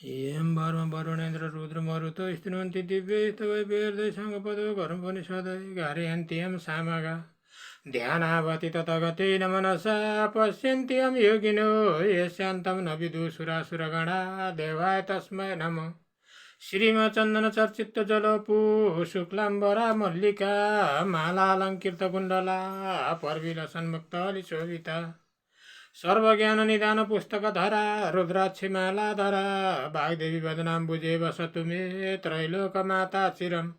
यम वर्म वरुणेन्द्र रुद्र मरुतो स्तुवन्ति दिव्य तवै वेर्दै सङ्गपदो घरम पनि सधैँ गार्हन्त्यम सामगा ध्यानावति तथगतेन मनसा पश्यन्त्यम योगिनो यस्यान्तं न विदुसुरासुरगणा देवाय तस्मै नमः श्रीमचन्दन चर्चित जलपू शुक्लाम्बरा मल्लिका मालालङ्कृत कुण्डला पर्विलसन्मुक्तली शोभिता सर्वज्ञान निदान पुस्तक धरा रुद्राक्षी माला धरा वाग्देवी वदनाम बुझे वसतु मे त्रैलोक माता चिरम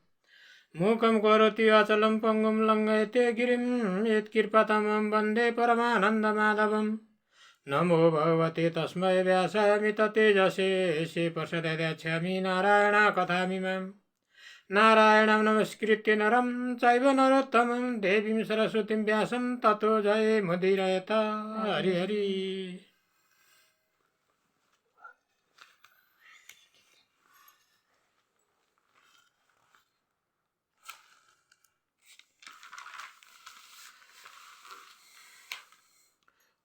मूकं करोति अचलं पंगुं लङ्घयते गिरिं यत्कृपातमं वन्दे परमानन्दमाधवं नमो भगवते तस्मै व्यासाय मिततेजसे श्रीप्रसादाध्याक्षामि नारायण कथामिमाम् नारायणं नमस्कृत्य नरं चैव नरोत्तमं देवीं सरस्वतीं व्यासं ततो जयमुदीरयेत् हरि हरि।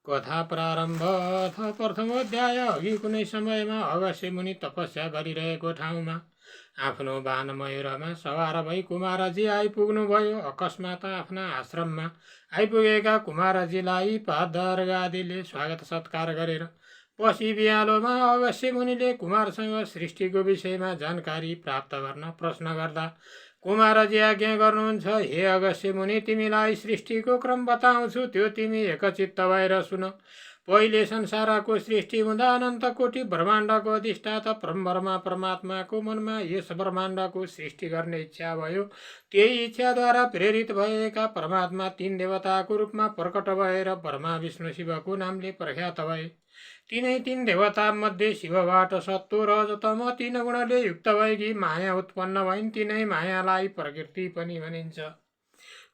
कथा प्रारम्भ प्रथमोध्याय। अघि कुनै समयमा अगस्त्य मुनि तपस्या गरिरहेको ठाउँमा आफ्नो बाण मयूरमा सवार भई कुमारजी आइपुग्नुभयो। अकस्मात आफ्ना आश्रममा आइपुगेका कुमारजीलाई पादरगादीले स्वागत सत्कार गरेर पछि बिहालोमा अगस्त्य मुनिले कुमारसँग सृष्टिको विषयमा जानकारी प्राप्त गर्न प्रश्न गर्दा कुमारजी आज्ञा गर्नुहुन्छ, हे अगस्त्य मुनि, तिमीलाई सृष्टिको क्रम बताउँछु, त्यो तिमी एकचित्त भएर सुन। पहिले संसारको सृष्टि हुँदा अनन्त कोटि ब्रह्माण्डको अधिष्ठाता परब्रह्म परमात्माको मनमा यस ब्रह्माण्डको सृष्टि गर्ने इच्छा भयो। त्यही इच्छाद्वारा प्रेरित भएका परमात्मा तीन देवताको रूपमा प्रकट भएर ब्रह्मा विष्णु शिवको नामले प्रख्यात भए। तिनै तीन देवता मध्ये शिवबाट सत्व रज तम तीन गुणले युक्त भएकी माया उत्पन्न भइन्। तिनै मायालाई प्रकृति पनि भनिन्छ।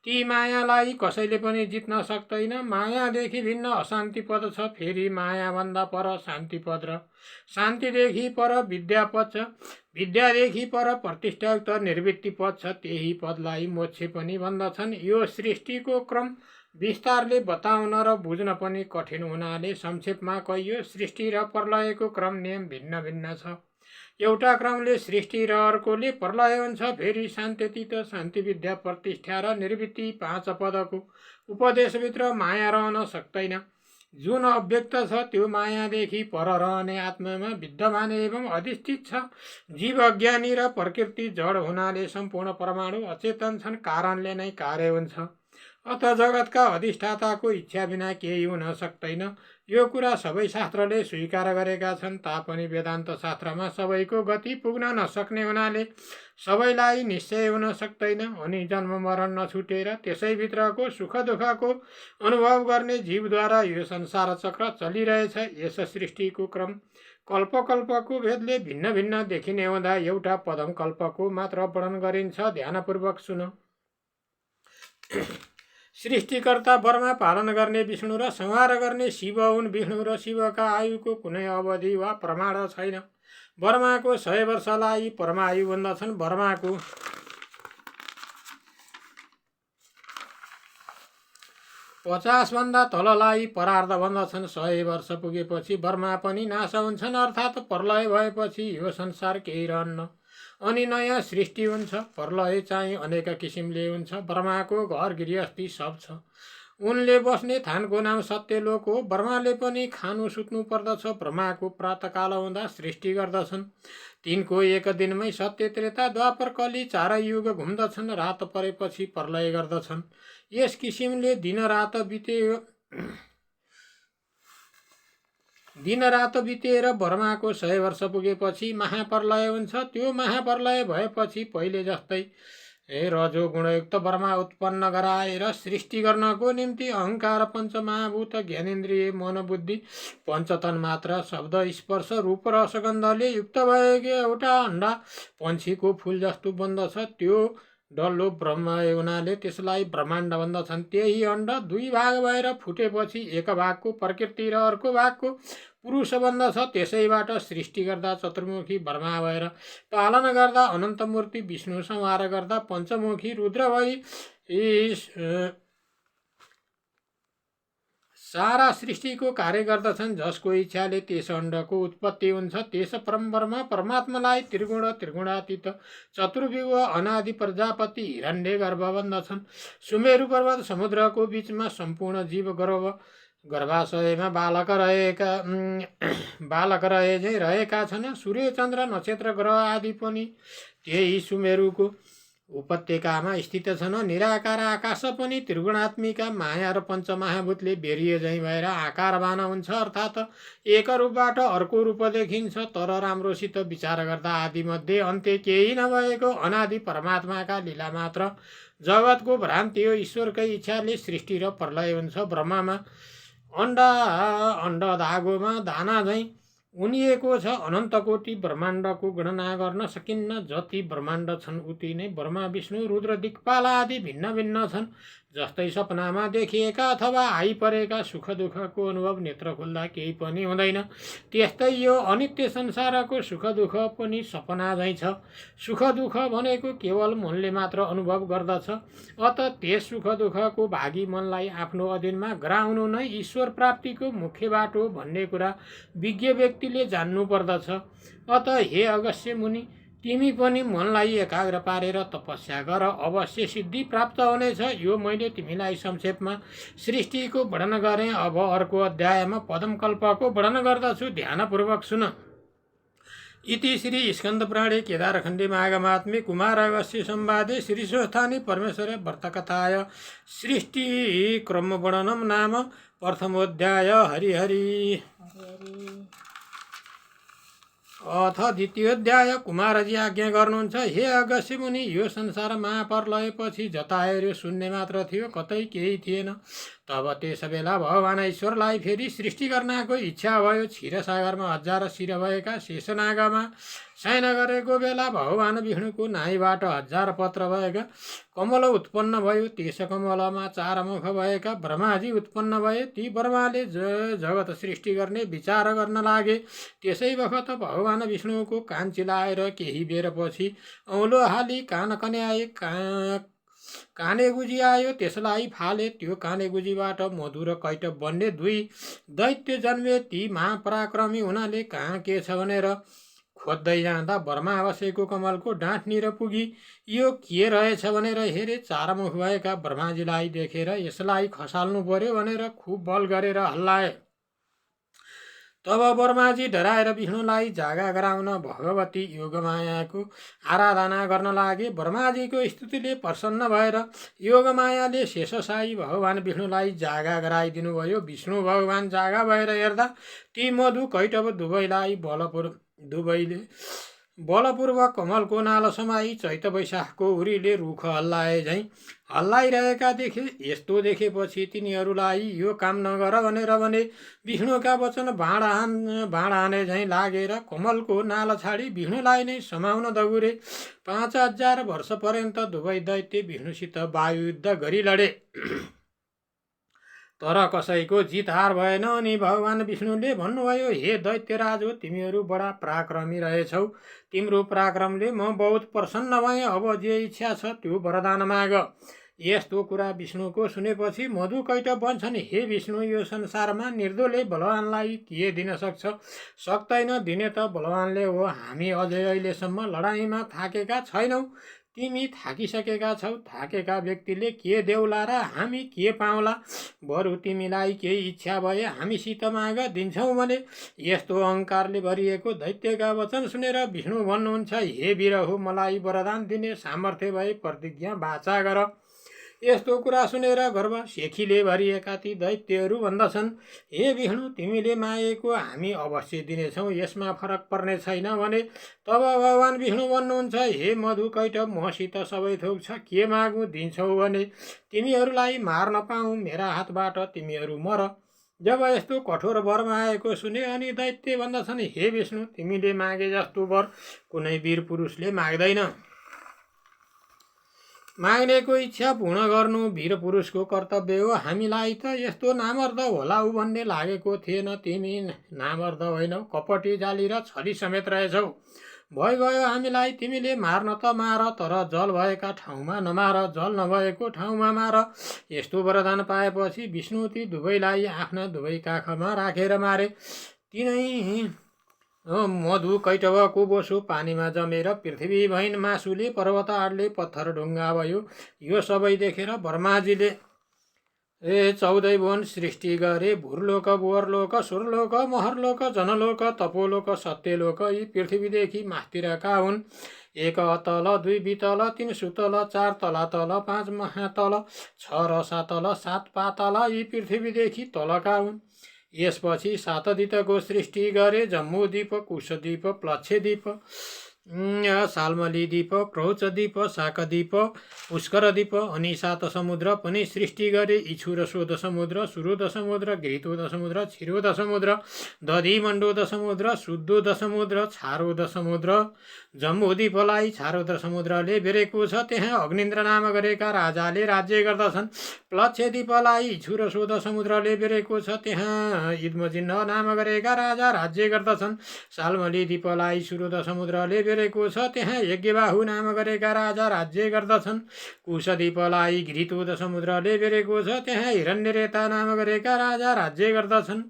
ती मायालाई कसैले पनि जित्न सक्दैन। मायादेखि भिन्न अशान्ति पद छ। फेरि मायाभन्दा पर शान्ति पद र शान्तिदेखि पर विद्या पद छ। विद्यादेखि पर प्रतिष्ठायुक्त निर्वृत्ति पद छ। त्यही पदलाई मोक्ष पनि भन्दछन्। यो सृष्टिको क्रम विस्तारले बताउन र बुझ्न पनि कठिन हुनाले संक्षेपमा कहियो। सृष्टि र प्रलयको क्रम नियम भिन्न भिन्न छ। एउटा क्रमले सृष्टि र अर्कोले प्रलय हुन्छ। फेरि शान्तितीत शान्ति विद्या प्रतिष्ठा र निर्वृत्ति पाँच पदको उपदेशभित्र माया रहन सक्दैन। जुन अव्यक्त छ त्यो मायादेखि पर रहने आत्मामा विद्यमान एवं अधिष्ठित छ। जीव अज्ञानी र प्रकृति जड हुनाले सम्पूर्ण परमाणु अचेतन छन्। कारणले नै कार्य हुन्छ। अत जगतका अधिष्ठाताको इच्छा बिना केही हुन सक्दैन। यो कुरा सबै शास्त्रले स्वीकार गरेका छन्। तापनि वेदान्त शास्त्रमा सबैको गति पुग्न नसक्ने हुनाले सबैलाई निश्चय हुन सक्दैन। अनि जन्म मरण नछुटेर त्यसैभित्रको सुख दुःखको अनुभव गर्ने जीवद्वारा यो संसार चक्र चलिरहेछ। यस सृष्टिको क्रम कल्पकल्पको भेदले भिन्न भिन्न देखिने हुँदा एउटा पदम कल्पको मात्र वर्णन गरिन्छ। ध्यानपूर्वक सुन। सृष्टिकर्ता ब्रह्मा, पालन गर्ने विष्णु र संहार गर्ने शिव हुन्। विष्णु र शिवका आयुको कुनै अवधि वा प्रमाण छैन। ब्रह्माको 100 वर्षलाई परमायु भन्दछन्। ब्रह्माको 50 भन्दा तललाई परार्ध भन्दछन्। 100 वर्ष पुगेपछि ब्रह्मा पनि नाश हुन्छन्, अर्थात् प्रलय भएपछि यो संसार केही रहन्न अनि नयाँ सृष्टि हुन्छ। प्रलय चाहिँ अनेक किसिमले हुन्छ। ब्रह्माको घर गृहस्थी सब छ। उनले बस्ने थानको नाम सत्यलोक हो। ब्रह्माले पनि खानु सुत्नु पर्दछ। ब्रह्माको प्रातःकाल हुँदा सृष्टि गर्दछन्। तिनको एक दिनमै सत्य त्रेता द्वापर कली चारै युग घुम्दछन्। रात परेपछि प्रलय गर्दछन्। यस किसिमले दिन रात बितेर ब्रह्माको 100 वर्ष पुगेपछि महाप्रलय हुन्छ। त्यो महाप्रलय भएपछि पहिले जस्तै रजो गुणयुक्त ब्रह्मा उत्पन्न गराएर सृष्टि गर्नको निम्ति अहङ्कार पञ्चमहाभूत ज्ञानेन्द्रिय मन बुद्धि पञ्चतन मात्र शब्द स्पर्श रूप र रसगन्धले युक्त भएको एउटा अन्डा पन्छीको फूल जस्तो बन्दछ। त्यो डल्लो ब्रह्म हुनाले त्यसलाई ब्रह्माण्ड भन्दछन्। त्यही अण्ड दुई भाग भएर फुटेपछि एक भागको प्रकृति र अर्को भागको पुरुष बन्दछ। त्यसैबाट सृष्टि गर्दा चतुर्मुखी ब्रह्मा भएर पालन गर्दा अनन्तमूर्ति विष्णु संहार गर्दा पञ्चमुखी रुद्र भई सारा सृष्टिको कार्य गर्दछन्। जसको इच्छाले त्यस अण्डको उत्पत्ति हुन्छ। त्यस परमब्रह्म परमात्मालाई त्रिगुणातीत चतुर्व्यूह अनादि प्रजापति हिरण्य गर्भ भन्दछन्। सुमेरु पर्वत समुद्रको बीचमा सम्पूर्ण जीव गर्भाशयमा बालक रहेका छन्। सूर्य चन्द्र नक्षत्र ग्रह आदि पनि त्यही सुमेरुको उपत्यकामा स्थित छन्। निराकार आकाश पनि त्रिगुणात्मिका माया र पञ्चमहाभूतले बेरिए झैँ भएर आकारवान हुन्छ। अर्थात् एक रूपबाट अर्को रूप देखिन्छ। तर राम्रोसित विचार गर्दा आदिमध्ये अन्त्य केही नभएको अनादि परमात्माका लीला मात्र जगतको भ्रान्ति हो। ईश्वरकै इच्छाले सृष्टि र प्रलय हुन्छ। ब्रह्ममा अण्ड धागोमा दाना झैँ उनिएको छ। अनन्त कोटि ब्रह्माण्डको गणना गर्न सकिन्न। जति ब्रह्माण्ड छन् उति नै ब्रह्मा विष्णु रुद्र दिक्पाल आदि भिन्न भिन्न छन्। जस्तै सपनामा देखिएका अथवा आइपरेका सुख दुःखको अनुभव नेत्र खोल्दा केही पनि हुँदैन, त्यस्तै यो अनित्य संसारको सुख दुःख पनि सपना झैँ छ। सुख दुःख भनेको केवल मनले मात्र अनुभव गर्दछ। अत त्यस सुख दुःखको भागी मनलाई आफ्नो अधीनमा गराउनु नै ईश्वर प्राप्तिको मुख्य बाटो भन्ने कुरा विज्ञ व्यक्तिले जान्नु पर्दछ। अत हे अगस्त्य मुनि, तिमी पनि मनलाई एकाग्र पारेर तपस्या गर, अवश्य सिद्धि प्राप्त हुनेछ। यो मैले तिमीलाई संक्षेपमा सृष्टिको वर्णन गरेँ। अब अर्को अध्यायमा पदमकल्पको वर्णन गर्दछु, ध्यानपूर्वक सुन। इति श्री स्कन्दपुराणे केदारखण्डे माघमात्म्ये कुमार अगस्त्य संवादे श्री स्वस्थानी परमेश्वर व्रतकथाय सृष्टिक्रमवर्णनं नाम प्रथमोऽध्याय। हरि हरि। अथ द्वितीयोऽध्याय। कुमारजी आज्ञा गर्नुहुन्छ, हे अगस्त्य मुनि, यो संसार महाप्रलयपछि जताहेर्यो शून्य मात्र थियो, कतै केही थिएन। तब त्यस बेला भगवान ईश्वरलाई फेरि सृष्टि गर्नको इच्छा भयो। क्षीरसागरमा 1000 शिर भएका शेषनागमा शयन गरेको बेला भगवान विष्णुको नाईबाट 1000 पत्र भएका कमल उत्पन्न भयो। त्यस कमलमा 4 मुख भएका ब्रह्माजी उत्पन्न भए। ती ब्रह्माले जगत सृष्टि गर्ने विचार गर्न लागे। त्यसै बखत भगवान विष्णुको कान चिलाएर केही बेरपछि औलो हाली कान कन्याए कानेगुजी आयो, त्यसलाई फाले। त्यो कानेगुजीबाट मधु र कैटभ बन्ने 2 दैत्य जन्मे। ती महापराक्रमी हुनाले कहाँ के छ भनेर खोज्दै जाँदा ब्रह्मा बसेको कमलको डाँठनिर पुगी यो के रहेछ भनेर हेरे। 4 मुख भएका ब्रह्माजीलाई देखेर यसलाई खसाल्नु पर्यो भनेर खुब बल गरेर हल्लाए। तब ब्रह्माजी डराएर विष्णुलाई जागा गराउन भगवती योगमायाको आराधना गर्न लागे। ब्रह्माजीको स्तुतिले प्रसन्न भएर योगमायाले शेषशायी भगवान विष्णुलाई जागा गराइदिनुभयो। विष्णु भगवान जागा भएर हेर्दा ती मधु कैटभ दुवैलाई बलपूर्वक कमलको नाल समाई चैत वैशाखको उरीले रुख हल्लाए झैँ हल्लाइरहेका देखे। यस्तो देखेपछि तिनीहरूलाई यो काम नगर भनेर भने विष्णुका वचन बाण हाने झैँ लागेर कमलको नाल छाडी विष्णुलाई नै समाउन दगुरे। 5000 वर्षपर्यन्त दुवै दैत्य विष्णुसित वायुयुद्ध गरी लडे, तर कसैको जित हार भएन। अनि भगवान विष्णुले भन्नुभयो, हे दैत्यराज, तिमीहरू बडा पराक्रमी रहेछौ। तिम्रो पराक्रमले म बहुत प्रसन्न भएँ। अब जे इच्छा छ त्यो वरदान माग। यस्तो कुरा विष्णुको सुनेपछि मधु कैटभ भन्छन्, हे विष्णु, यो संसारमा निर्दोले बलवानलाई के दिन सक्छ? सक्दैन। दिने त बलवानले हो। हामी अझै अहिलेसम्म लडाइँमा थाकेका छैनौँ। तिमी थाकिसकेका छौ। थाकेका व्यक्तिले के देउला र हामी के पाउला? बरु तिमीलाई केही इच्छा भए हामीसित माग, दिन्छौँ भने। यस्तो अहङ्कारले भरिएको दैत्यका वचन सुनेर विष्णु भन्नुहुन्छ, हे वीरहो, मलाई वरदान दिने सामर्थ्य भए प्रतिज्ञा वाचा गर। यस्तो कुरा सुनेर गर्व सेखीले भरिएका ती दैत्यहरू भन्दछन्, हे विष्णु, तिमीले मागेको हामी अवश्य दिनेछौँ, यसमा फरक पर्ने छैन भने। तब भगवान विष्णु भन्नुहुन्छ, हे मधु कैटभ, मसित सबै थोक छ, के मागौँ? दिन्छौ भने तिमीहरूलाई मार्न पाऊँ, मेरा हातबाट तिमीहरू मर। जब यस्तो कठोर वर मागेको सुने अनि दैत्य भन्दछन्, हे विष्णु, तिमीले मागे जस्तो वर कुनै वीर पुरुषले माग्दैन। माग्नेको इच्छा पूर्ण गर्नु वीर पुरुषको कर्तव्य हो। हामीलाई त यस्तो नामर्द होला उ भन्ने लागेको थिएन। तिमी नामर्द होइनौ, कपटी जाली र छली समेत रहेछौ। भइगयो हामीलाई तिमीले मार्न त मार, तर जल भएका ठाउँमा नमार, जल नभएको ठाउँमा मार। यस्तो वरदान पाएपछि विष्णु ती दुवैलाई आफ्ना दुवै काखमा राखेर मारे। तिनै मधु कैटवको बोसो पानीमा जमेर पृथ्वी भइन् मासुले, पर्वत आडले पत्थर ढुङ्गा भयो। यो सबै देखेर ब्रह्माजीले 14 भुवन सृष्टि गरे। भूर्लोक, भुवरलोक, सुरलोक, महरलोक, जनलोक, तपोलोक, सत्यलोक यी पृथ्वीदेखि मास्तिरका हुन्। 1 अतल, 2 बितल, 3 सुतल, 4 तलातल, 5 महातल, 6 रसातल, 7 पातल यी पृथ्वीदेखि तलका हुन्। यसपछि 7 दितको सृष्टि गरे। जम्बूद्वीप, कुशद्वीप, प्लक्षद्वीप, साल्मली द्वीप, क्रौचद्वीप, शाकद्वीप, पुष्करद्वीप अनि 7 समुद्र पनि सृष्टि गरे। इक्षुर शोध समुद्र, सुरोध समुद्र, घृतोद समुद्र, क्षीरोद समुद्र, दधिमण्डोद समुद्र, शुद्धोद समुद्र, छारोद समुद्र। जम्बूद्वीपलाई छारोद समुद्रले बेरेको छ, त्यहाँ अग्निन्द्र नाम गरेका राजाले राज्य गर्दछन्। प्लक्षद्वीपलाई इक्षुर शोध समुद्रले बेरेको छ, त्यहाँ इद्मजिह्न नाम गरेका राजा राज्य गर्दछन्। साल्मली द्वीपलाई सुरोध समुद्रले बेरेको छ, त्यहाँ यज्ञबाहु नाम गरेका राजा राज्य गर्दछन्। कुशद्वीपलाई घृतोद समुद्रले बेरेको छ, त्यहाँ हिरण्यरेता नाम गरेका राजा राज्य गर्दछन्।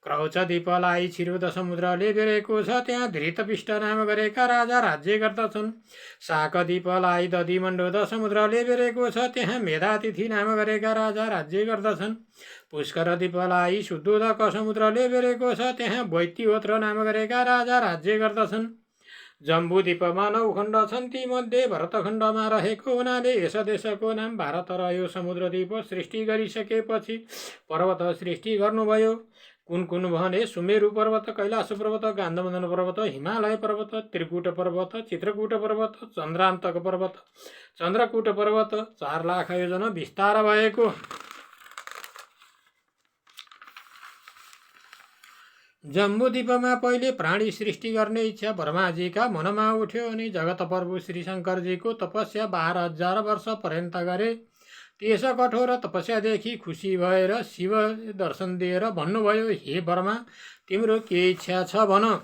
क्रौचद्वीपलाई क्षीरोद समुद्रले बेरेको छ, त्यहाँ धृतपिष्ट नाम गरेका राजा राज्य गर्दछन्। शाकद्वीपलाई दधिमण्डोद समुद्रले बेरेको छ, त्यहाँ मेधातिथि नाम गरेका राजा राज्य गर्दछन्। पुष्करद्वीपलाई शुद्धोदक समुद्रले बेरेको छ, त्यहाँ वैतिहोत्र नाम गरेका राजा राज्य गर्दछन्। जम्बूद्वीपमा 9 खण्ड छन्, तीमध्ये भरतखण्डमा रहेको हुनाले यस देशको नाम भारत रह्यो। समुद्रद्वीप सृष्टि गरिसकेपछि पर्वत सृष्टि गर्नुभयो। कुन कुन भने सुमेरु पर्वत, कैलाश पर्वत, गान्धमदन पर्वत, हिमालय पर्वत, त्रिकुट पर्वत, चित्रकूट पर्वत, चन्द्रान्तक पर्वत, चन्द्रकूट पर्वत 4 लाख योजना विस्तार भएको। जम्बूद्वीपमा पहिले प्राणी सृष्टि गर्ने इच्छा ब्रह्माजीका मनमा उठ्यो अनि जगत प्रभु श्री शङ्करजीको तपस्या 12,000 वर्ष पर्यन्त गरे। त्यस कठोर तपस्यादेखि खुसी भएर शिव दर्शन दिएर भन्नुभयो, हे ब्रह्मा, तिम्रो के इच्छा छ भन।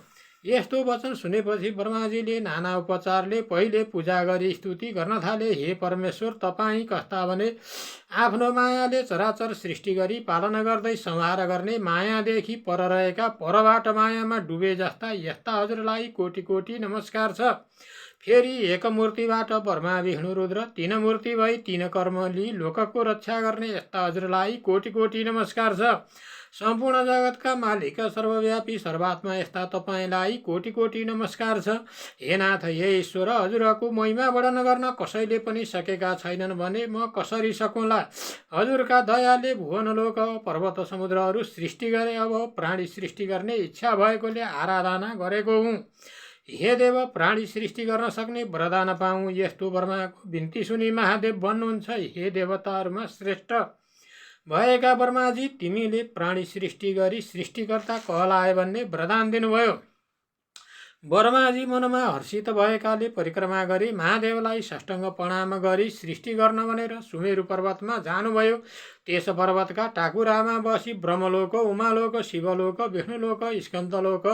यस्तो वचन सुनेपछि ब्रह्माजीले नाना उपचारले पहिले पूजा गरी स्तुति गर्न थाले। हे परमेश्वर, तपाईँ कस्ता भने आफ्नो मायाले चराचर सृष्टि गरी पालना गर्दै संहार गर्ने, मायादेखि पर रहेका परबाट मायामा डुबे जस्ता यस्ता हजुरलाई कोटि कोटि नमस्कार छ। फेरि एक मूर्तिबाट ब्रह्मा विष्णु रुद्र 3 मूर्ति भई 3 कर्म लिई लोकको रक्षा गर्ने यस्ता हजुरलाई कोटि कोटि नमस्कार छ। सम्पूर्ण जगतका मालिक सर्वव्यापी सर्वात्मा यस्ता तपाईँलाई कोटि कोटि नमस्कार छ। हे नाथ, हे ईश्वर, हजुरको महिमा वर्णन गर्न कसैले पनि सकेका छैनन् भने म कसरी सकौँला। हजुरका दयाले भुवनलोक पर्वत समुद्रहरू सृष्टि गरे। अब प्राणी सृष्टि गर्ने इच्छा भएकोले आराधना गरेको हुँ। हे देव, प्राणी सृष्टि गर्न सक्ने वरदान पाऊँ। यस्तो ब्रह्माको बिन्ती सुनि महादेव भन्नुहुन्छ, हे देवताहरूमा श्रेष्ठ भएका ब्रह्माजी, तिमीले प्राणी सृष्टि गरी सृष्टिकर्ता कहलाए भन्ने वरदान दिनुभयो। ब्रह्माजी मनमा हर्षित भएकाले परिक्रमा गरी महादेवलाई साष्टाङ्ग प्रणाम गरी सृष्टि गर्न भनेर सुमेरु पर्वतमा जानुभयो। त्यस पर्वतका टाकुरामा बसी ब्रह्मलोक, उमालोक, शिवलोक, विष्णुलोक, स्कन्दलोक,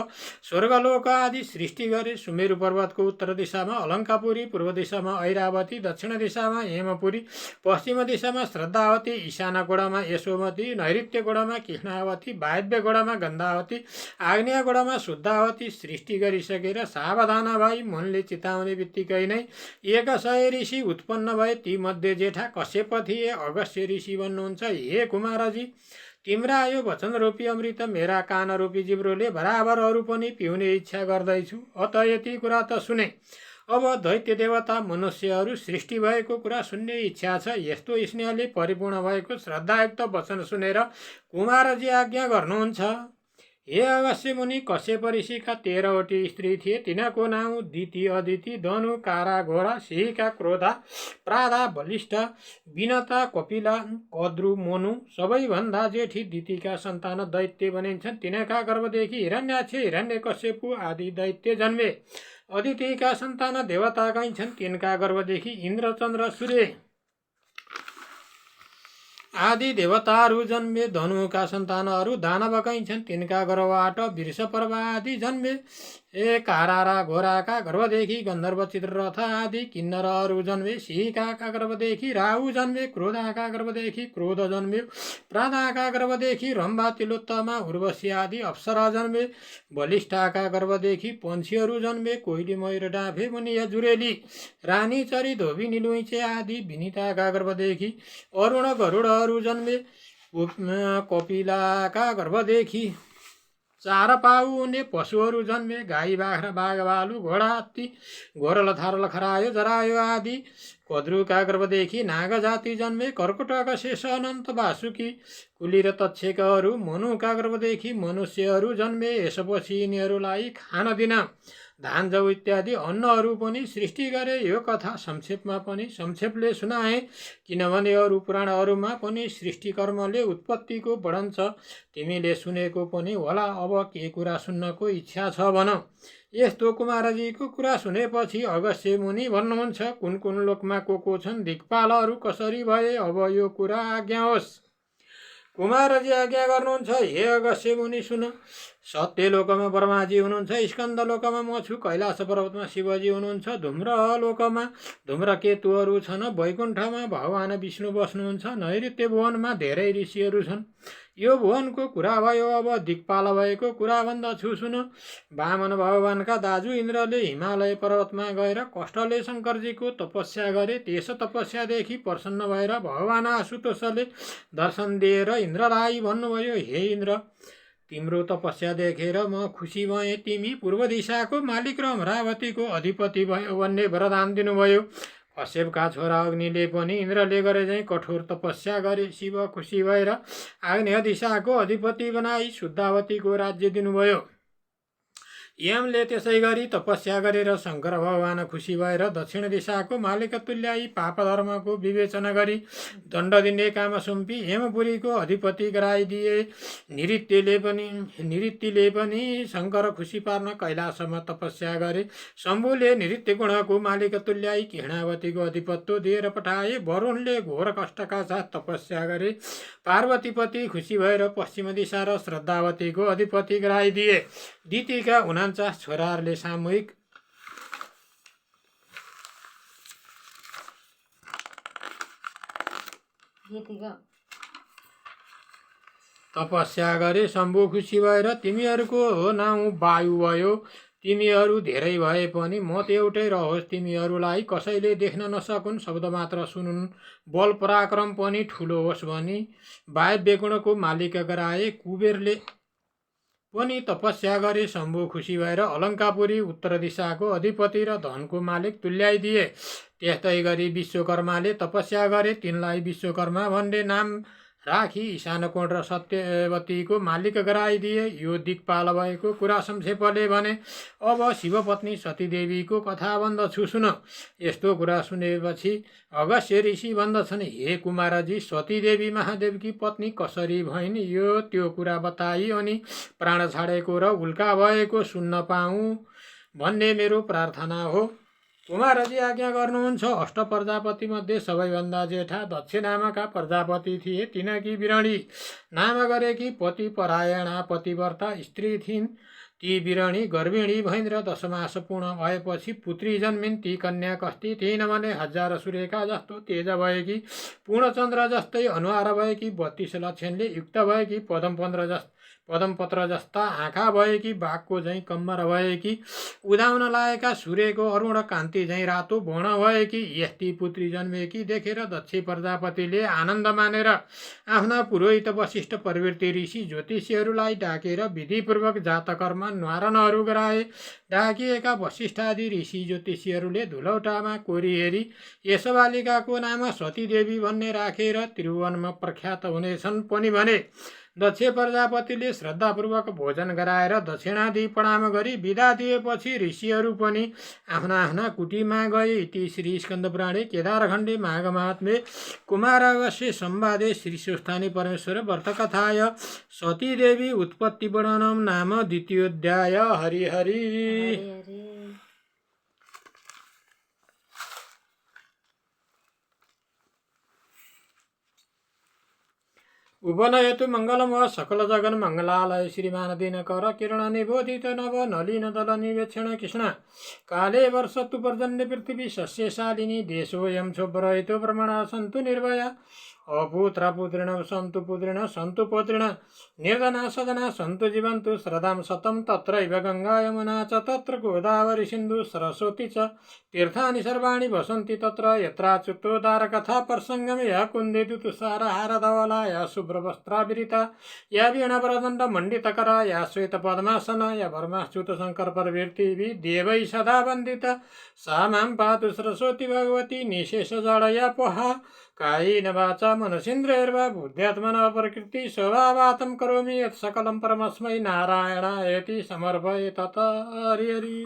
स्वर्गलोक आदि सृष्टि गरे। सुमेरु पर्वतको उत्तर दिशामा अलङ्कापुरी, पूर्व दिशामा ऐरावती, दक्षिण दिशामा हेमपुरी, पश्चिम दिशामा श्रद्धावती, ईशान गोडामा यशोमती, नैऋत्य गोडामा कृष्णावती, वायव्य गोडामा गन्धावती, आग्नेय गोडामा शुद्धावती सृष्टि गरिसकेर सावधान भई मनले चिताउने बित्तिकै नै 100 ऋषि उत्पन्न भए। ती मध्ये जेठा कश्यप थिए। अगस्त्य ऋषि भन्नुहुन्छ, हे कुमारजी, तिम्रा यो वचन रूपी अमृत मेरा कान रूपी जिब्रोले बराबर अरू पनि पिउने इच्छा गर्दैछु। अत यति कुरा त सुने। अब दैत्य देवता मनुष्यहरू सृष्टि भएको कुरा सुन्ने इच्छा छ। यस्तो स्नेहले परिपूर्ण भएको श्रद्धायुक्त वचन सुनेर कुमारजी आज्ञा गर्नुहुन्छ। हे अगस्त्य मुनि, कश्यप ऋषिका 13वटी स्त्री थिए। तिनको नाउँ दिति, अदिति, धनु, कारा, घोडा, सिहिका, क्रोधा, प्राधा, बलिष्ठ, विनता, कपिला, कद्रु, मोनु। सबैभन्दा जेठी दितिका सन्तान दैत्य बनिन्छन्। तिनका गर्भदेखि हिरण्याक्ष, हिरण्यकश्यपु आदि दैत्य जन्मे। अदितिका सन्तान देवता गइन्छन्। तिनका गर्भदेखि इन्द्र, चन्द्र, सूर्य आदि देवताहरू जन्मे। धनुका सन्तानहरू दानवकै छन्, तिनका गर्भबाट वृषपर्व आदि जन्मे। कारारा घोराका गर्भदेखि गन्धर्व चित्ररथ आदि किन्नरहरू जन्मे। सिकाका गर्भदेखि राहु जन्मे। क्रोधाका गर्भदेखि क्रोध जन्म्यो। प्रादाका गर्भदेखि रम्भा तिलोत्तमा उर्वशी आदि अप्सरा जन्मे। बलिष्ठका गर्भदेखि पन्छीहरू जन्मे। कोइली मयूर डाँफे मुनिया जुरेली रानी चरी धोबी निलुइचे आदि। विनिताका गर्भदेखि अरुण गरुडहरू जन्मे। कपिलाका गर्भदेखि चार पाउ हुने पशुहरू जन्मे। गाई बाख्रा बाघ भालु घोडा हात्ती घोरल थारल खरायो जरायो आदि। कद्रुका गर्भदेखि नाग जाति जन्मे। कर्कटक शेष अनन्त वासुकी कुली र तक्षकहरू। मनुका गर्भदेखि मनुष्यहरू जन्मे। यसपछि यिनीहरूलाई खान दिन धान जौ इत्यादि अन्नहरू पनि सृष्टि गरे। यो कथा संक्षेपमा पनि संक्षेपले सुनाए, किनभने अरू पुराणहरूमा पनि सृष्टि कर्मले उत्पत्तिको वर्णन छ। तिमीले सुनेको पनि होला। अब के कुरा सुन्नको इच्छा छ भन। यस्तो कुमारजीको कुरा सुनेपछि अगस्त्य मुनि भन्नुहुन्छ, कुन कुन लोकमा को छन्, दिक्पालहरू कसरी भए, अब यो कुरा आज्ञा होस्। कुमारजी आज्ञा गर्नुहुन्छ, हे अगस्त्य मुनि सुन। सत्य लोकमा ब्रह्माजी हुनुहुन्छ। स्कन्द लोकमा म छु। कैलाश पर्वतमा शिवजी हुनुहुन्छ। धुम्र लोकमा धुम्रकेतुहरू छन्। वैकुण्ठमा भगवान विष्णु बस्नुहुन्छ। नैऋत्य भुवनमा धेरै ऋषिहरू छन्। यो भुवनको कुरा भयो। अब दिक्पाल भएको कुरा भन्दछु सुन। वामन भगवानका दाजु इन्द्रले हिमालय पर्वतमा गएर कष्टले शङ्करजीको तपस्या गरे। त्यस तपस्यादेखि प्रसन्न भएर भगवान आशुतोषले दर्शन दिएर इन्द्रलाई भन्नुभयो, हे इन्द्र, तिम्रो तपस्या देखेर म खुसी भएँ। तिमी पूर्व दिशाको मालिक र अमरावतीको अधिपति भयो भन्ने वरदान दिनुभयो। कश्यपका छोरा अग्निले पनि इन्द्रले गरे झैँ कठोर तपस्या गरे। शिव खुसी भएर आग्नेय दिशाको अधिपति बनाई शुद्धावतीको राज्य दिनुभयो। यमले त्यसै गरी तपस्या गरेर शङ्कर भगवान खुसी भएर दक्षिण दिशाको मालिक तुल्याई पाप धर्मको विवेचना गरी दण्ड दिने काम सुम्पी हेमपुरीको अधिपति गराइदिए। निऋतिले पनि शङ्कर खुसी पार्न कैलाशमा तपस्या गरे। शम्भुले निऋत्य गुणको मालिक तुल्याई किहणावतीको अधिपत्व दिएर पठाए। वरुणले घोर कष्टका साथ तपस्या गरे। पार्वतीपति खुसी भएर पश्चिम दिशा र श्रद्धावतीको अधिपति गराइदिए। दितिका 49 छोराहरूले सामूहिक तपस्या गरे। शम्भु खुसी भएर तिमीहरूको नाउँ वायु भयो। तिमीहरू धेरै भए पनि मत एउटै रहोस्। तिमीहरूलाई कसैले देख्न नसकुन्, शब्द मात्र सुनुन्, बल पराक्रम पनि ठुलो होस् भनी वायव्य गुणको मालिक गराए। कुबेरले पनि तपस्या गरे। शम्भु खुसी भएर अलङ्कापुरी उत्तर दिशाको अधिपति र धनको मालिक तुल्याइदिए। त्यस्तै गरी विश्वकर्माले तपस्या गरे। तिनलाई विश्वकर्मा भन्ने नाम राखी ईशानकोण र सत्यवतीको मालिक गराइदिए। यो दिक्पाल भएको कुरा संक्षेपले भने। अब शिवपत्नी सतीदेवीको कथा भन्दछु सुन। यस्तो कुरा सुनेपछि अगस्त्य ऋषि भन्दछन्, हे कुमारजी, सतीदेवी महादेवकी पत्नी कसरी भइन्, यो त्यो कुरा बताई अनि प्राण छाडेको र उल्का भएको सुन्न पाऊँ भन्ने मेरो प्रार्थना हो। कुमारजी आज्ञा गर्नुहुन्छ। अष्ट प्रजापति मध्ये सबैभन्दा जेठा दक्ष नामका प्रजापति थिए। तिनकी बिरणी नाम गरेकी पति परायणा पतिव्रता स्त्री थिइन्। ती बिरणी गर्भिणी भइन् र 10 मास पूर्ण भएपछि पुत्री जन्मिन्। ती कन्या कस्ती थिइन् भने 1000 सूर्यका जस्तो तेज भएकी, पूर्णचन्द्र जस्तै अनुहार भएकी, 32 लक्षणले युक्त भएकी, पदमपत्र जस्ता आँखा भएकी, बाघको झैँ कम्मर भएकी, उदाउन लागेका सूर्यको अरुण कान्ति झैँ रातो वर्ण भएकी यस्ती पुत्री जन्मेकी देखेर दक्ष प्रजापतिले आनन्द मानेर आफ्ना पुरोहित वशिष्ठ प्रवृत्ति ऋषि ज्योतिषीहरूलाई डाकेर विधिपूर्वक जातकर्म न्वारणहरू गराए। डाकिएका वशिष्ठ आदि ऋषि ज्योतिषीहरूले धुलौटामा कोरी हेरी यस बालिकाको नाम सतीदेवी भन्ने राखेर त्रिभुवनमा प्रख्यात हुनेछन् पनि भने। दक्ष प्रजापतिले श्रद्धापूर्वक भोजन गराएर दक्षिणादि प्रणाम गरी बिदा दिएपछि ऋषिहरू पनि आफ्ना आफ्ना कुटीमा गए। इति श्री स्कन्दपुराणे केदारखण्डे माघमाहात्म्ये कुमारागस्त्य संवादे श्री स्वस्थानी परमेश्वर व्रतकथाय सतीदेवी उत्पत्ति वर्णनम नाम द्वितीयोऽध्याय। हरि हरि। उपनयतु मङ्गलं वा सकलजगन्मङ्गलालय श्रीमान दिनकर किरण निबोधित नव नलिन दल निवेक्षण कृष्ण काले वर्षतु पर्जन्य पृथिवी सस्यशालिनी देशोऽयं शुभ्रयितो ब्रह्मणा सन्तु निर्भया अपुत्रपुत्रिण सन्तु पुत्रिण सन्तु पौत्रिण निर्धना सदना सन्तु जीवन्तु श्रद्धां शतं तत्रैव गङ्गा यमुना च तत्र गोदावरी सिन्धु सरस्वती च तीर्थानि सर्वाणि वसन्ति तत्र यत्राच्युतोद्धारकथा प्रसङ्गमे या कुन्देतु तुषारहारधवला या शुभ्रवस्त्राभिरिता या वीणावरदण्डमण्डितकरा या श्वेतपद्मासना या वर्माच्युतशङ्करप्रभृतिभिः देवैः सदा वन्दिता सा मां पातु सरस्वती भगवती निशेषजडया पोहा कायेन वाचा मनसीन्द्रियैर्वा बुद्ध्यात्मना प्रकृति स्वभावातं करोमि यत् सकलं परमस्मै नारायणायति समर्पये तत् हरि हरि।